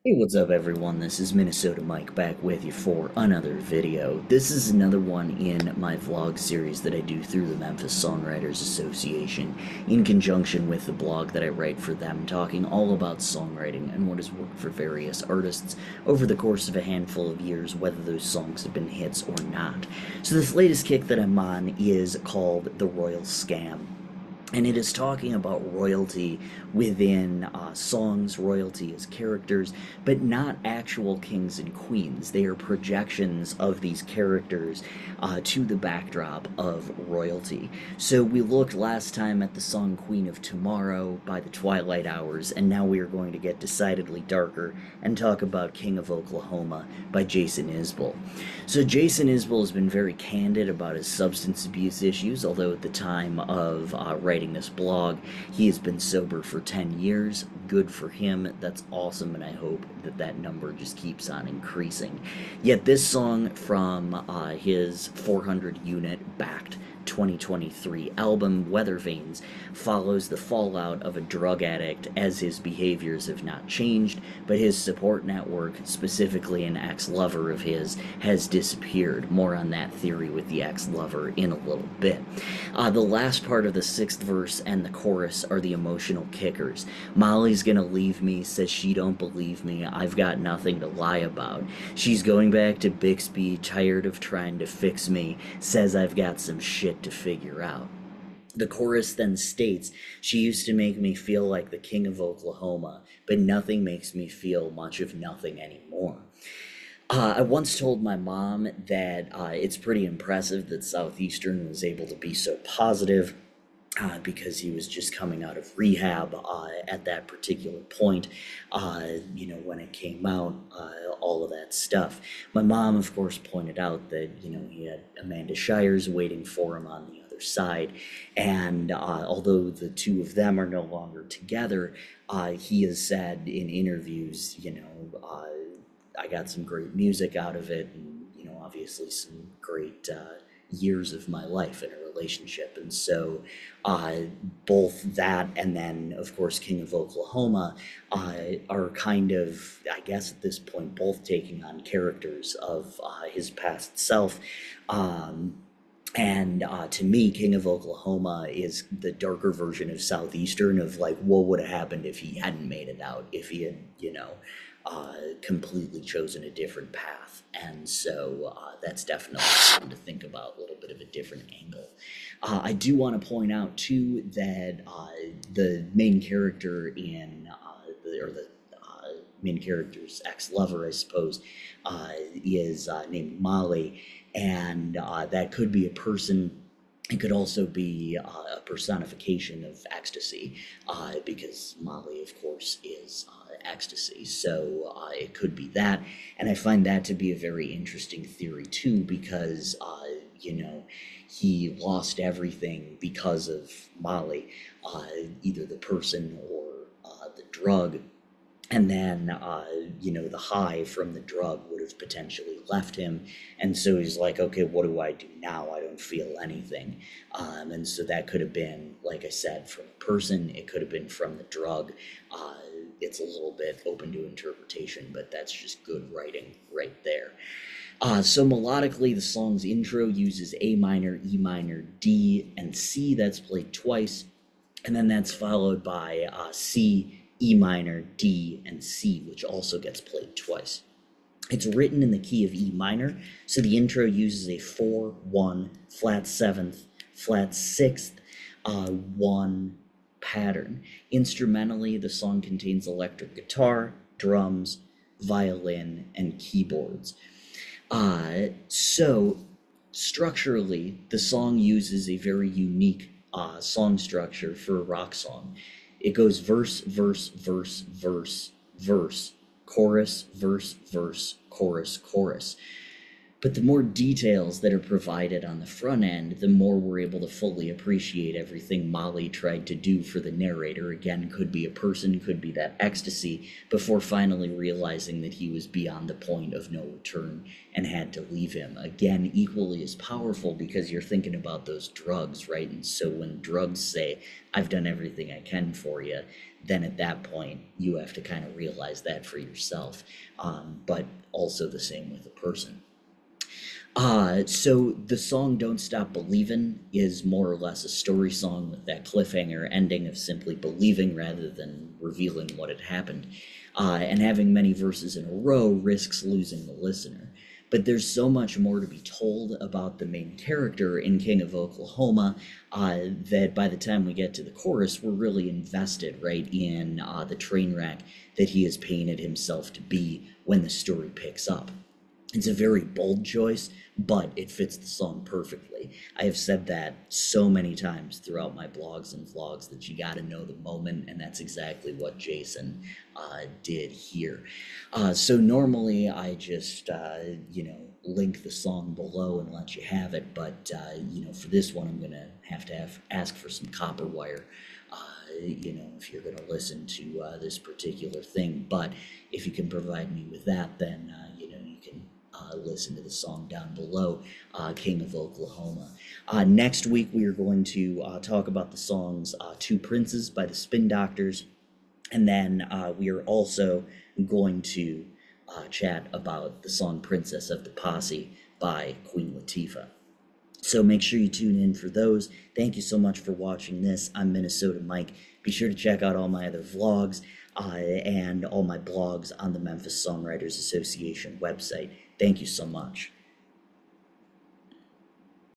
Hey, what's up everyone? This is Minnesota Mike back with you for another video. This is another one in my vlog series that I do through the Memphis Songwriters Association in conjunction with the blog that I write for them, talking all about songwriting and what has worked for various artists over the course of a handful of years, whether those songs have been hits or not. So this latest kick that I'm on is called The Royal Scam. And it is talking about royalty within songs, royalty as characters, but not actual kings and queens. They are projections of these characters to the backdrop of royalty. So we looked last time at the song Queen of Tomorrow by the Twilight Hours, and now we are going to get decidedly darker and talk about King of Oklahoma by Jason Isbell. So Jason Isbell has been very candid about his substance abuse issues, although at the time of writing this blog, he has been sober for 10 years. Good for him. That's awesome, and I hope that that number just keeps on increasing. Yet this song from his 400 unit backed 2023 album, Weather Vanes, follows the fallout of a drug addict as his behaviors have not changed, but his support network, specifically an ex-lover of his, has disappeared. More on that theory with the ex-lover in a little bit. The last part of the sixth verse and the chorus are the emotional kickers. Molly's gonna leave me, says she don't believe me, I've got nothing to lie about. She's going back to Bixby, tired of trying to fix me, says I've got some shit to figure out. The chorus then states, she used to make me feel like the king of Oklahoma, but nothing makes me feel much of nothing anymore. I once told my mom that it's pretty impressive that Southeastern was able to be so positive because he was just coming out of rehab at that particular point, when it came out, all of that stuff. My mom, of course, pointed out that, he had Amanda Shires waiting for him on the other side, and although the two of them are no longer together, he has said in interviews, I got some great music out of it, and, obviously some great years of my life in a relationship. And so both that and then, of course, King of Oklahoma are kind of, I guess at this point, both taking on characters of his past self. And to me, King of Oklahoma is the darker version of Southeastern, of like what would have happened if he hadn't made it out, if he had, completely chosen a different path. And so that's definitely something to think about, a little bit of a different angle. I do want to point out, too, that the main character the main character's ex-lover, I suppose, is named Molly, and that could be a person. It could also be a personification of ecstasy, because Molly, of course, is ecstasy. So it could be that. And I find that to be a very interesting theory, too, because, he lost everything because of Molly, either the person or the drug. And then, the high from the drug would have potentially left him. And so he's like, okay, what do I do now? I don't feel anything. And so that could have been, like I said, from a person. It could have been from the drug. It's a little bit open to interpretation, but that's just good writing right there. So melodically, the song's intro uses A minor, E minor, D, and C. That's played twice. And then that's followed by C, E minor, D, and C, which also gets played twice. It's written in the key of E minor, so the intro uses a 4-1, flat 7th, flat 6th, 1 pattern. Instrumentally, the song contains electric guitar, drums, violin, and keyboards. So structurally, the song uses a very unique song structure for a rock song. It goes verse, verse, verse, verse, verse, chorus, verse, verse, chorus, chorus. But the more details that are provided on the front end, the more we're able to fully appreciate everything Molly tried to do for the narrator. Again, could be a person, could be that ecstasy, before finally realizing that he was beyond the point of no return and had to leave him. Again, equally as powerful because you're thinking about those drugs, right? And so when drugs say, I've done everything I can for you, then at that point you have to kind of realize that for yourself. But also the same with a person. So the song Don't Stop Believin' is more or less a story song with that cliffhanger ending of simply believing rather than revealing what had happened. And having many verses in a row risks losing the listener. But there's so much more to be told about the main character in King of Oklahoma that by the time we get to the chorus, we're really invested, right, in the train wreck that he has painted himself to be when the story picks up. It's a very bold choice, but it fits the song perfectly. I have said that so many times throughout my blogs and vlogs that you gotta know the moment, and that's exactly what Jason did here. So normally I just, link the song below and let you have it, but, for this one I'm gonna have to ask for some copper wire. If you're going to listen to this particular thing. But if you can provide me with that, then, you can listen to the song down below, King of Oklahoma. Next week, we are going to talk about the songs Two Princes by the Spin Doctors. And then we are also going to chat about the song Princess of the Posse by Queen Latifah. So make sure you tune in for those. Thank you so much for watching this. I'm Minnesota Mike. Be sure to check out all my other vlogs and all my blogs on the Memphis Songwriters Association website. Thank you so much.